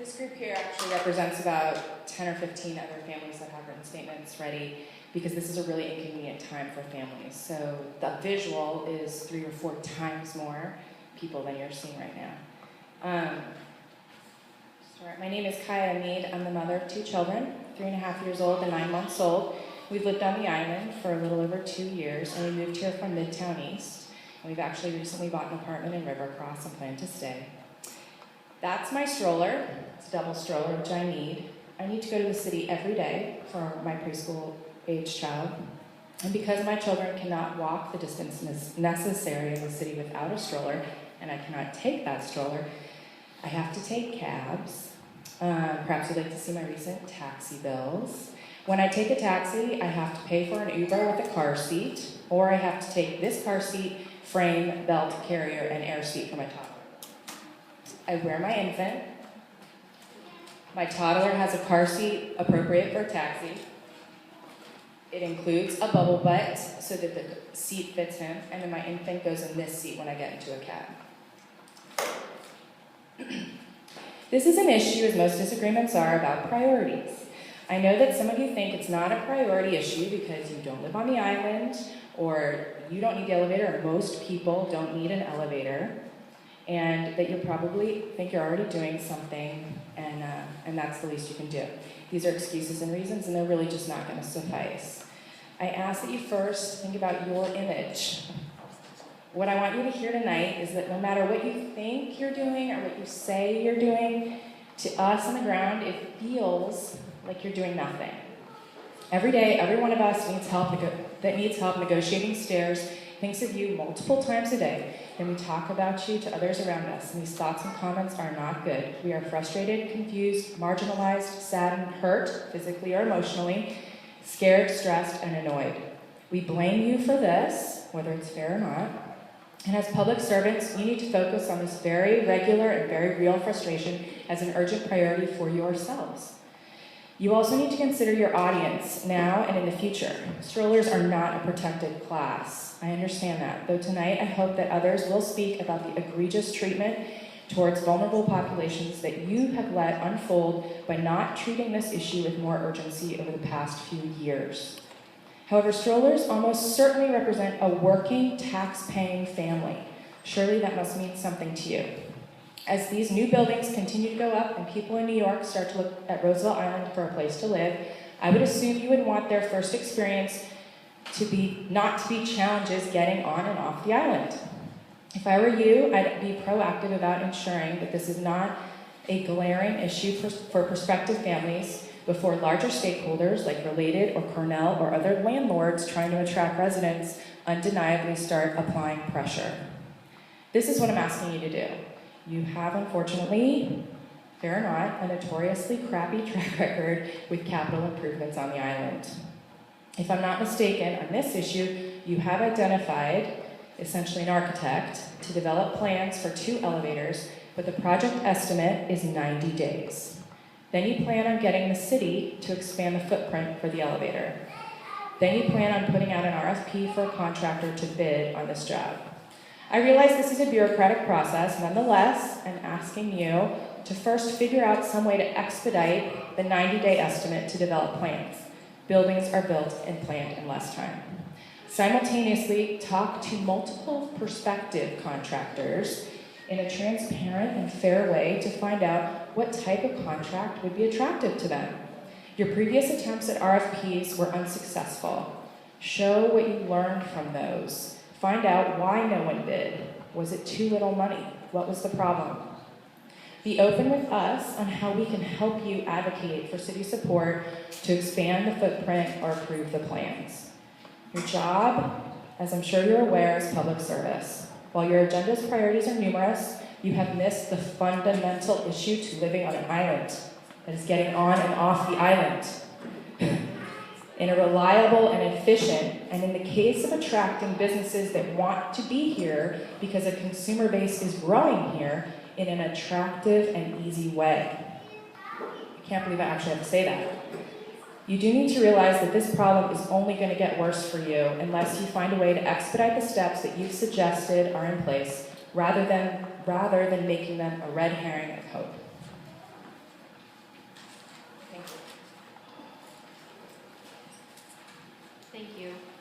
This group here actually represents about 10 or 15 other families that have written statements ready, because this is a really inconvenient time for families. So the visual is 3 or 4 times more people than you're seeing right now. My name is Kaja Meade. I'm the mother of 2 children, 3.5 years old and 9 months old. We've lived on the island for a little over 2 years, and we moved here from Midtown East. And we've actually recently bought an apartment in Rivercross and plan to stay. That's my stroller. It's a double stroller, which I need. I need to go to the city every day for my preschool-age child. And because my children cannot walk the distance necessary in the city without a stroller, and I cannot take that stroller, I have to take cabs. Perhaps you'd like to see my recent taxi bills. When I take a taxi, I have to pay for an Uber with a car seat, or I have to take this car seat, frame, belt, carrier, and air seat for my toddler. I wear my infant. My toddler has a car seat appropriate for a taxi. It includes a bubble butt so that the seat fits him, and then my infant goes in this seat when I get into a cab. This is an issue, as most disagreements are, about priorities. I know that some of you think it's not a priority issue because you don't live on the island, or you don't need the elevator, or most people don't need an elevator, and that you probably think you're already doing something, and that's the least you can do. These are excuses and reasons, and they're really just not going to suffice. I ask that you first think about your image. What I want you to hear tonight is that no matter what you think you're doing or what you say you're doing, to us on the ground, it feels like you're doing nothing. Every day, every one of us needs help negotiating stairs, thinks of you multiple times a day, and we talk about you to others around us, and these thoughts and comments are not good. We are frustrated, confused, marginalized, saddened, hurt, physically or emotionally, scared, stressed, and annoyed. We blame you for this, whether it's fair or not. And as public servants, you need to focus on this very regular and very real frustration as an urgent priority for yourselves. You also need to consider your audience now and in the future. Strollers are not a protected class. I understand that, though tonight I hope that others will speak about the egregious treatment towards vulnerable populations that you have let unfold by not treating this issue with more urgency over the past few years. However, strollers almost certainly represent a working, tax-paying family. Surely that must mean something to you. As these new buildings continue to go up and people in New York start to look at Roosevelt Island for a place to live, I would assume you would want their first experience not to be challenges getting on and off the island. If I were you, I'd be proactive about ensuring that this is not a glaring issue for prospective families before larger stakeholders like Related or Cornell or other landlords trying to attract residents undeniably start applying pressure. This is what I'm asking you to do. You have, unfortunately, fair or not, a notoriously crappy track record with capital improvements on the island. If I'm not mistaken, on this issue, you have identified, essentially an architect, to develop plans for 2 elevators, but the project estimate is 90 days. Then you plan on getting the city to expand the footprint for the elevator. Then you plan on putting out an RFP for a contractor to bid on this job. I realize this is a bureaucratic process. Nonetheless, I'm asking you to first figure out some way to expedite the 90-day estimate to develop plans. Buildings are built and planned in less time. Simultaneously, talk to multiple prospective contractors in a transparent and fair way to find out what type of contract would be attractive to them. Your previous attempts at RFPs were unsuccessful. Show what you learned from those. Find out why no one bid. Was it too little money? What was the problem? Be open with us on how we can help you advocate for city support to expand the footprint or approve the plans. Your job, as I'm sure you're aware, is public service. While your agenda's priorities are numerous, you have missed the fundamental issue to living on an island, that is getting on and off the island in a reliable and efficient, and in the case of attracting businesses that want to be here because a consumer base is growing here, in an attractive and easy way. I can't believe I actually have to say that. You do need to realize that this problem is only going to get worse for you unless you find a way to expedite the steps that you've suggested are in place, rather than making them a red herring of hope. Thank you.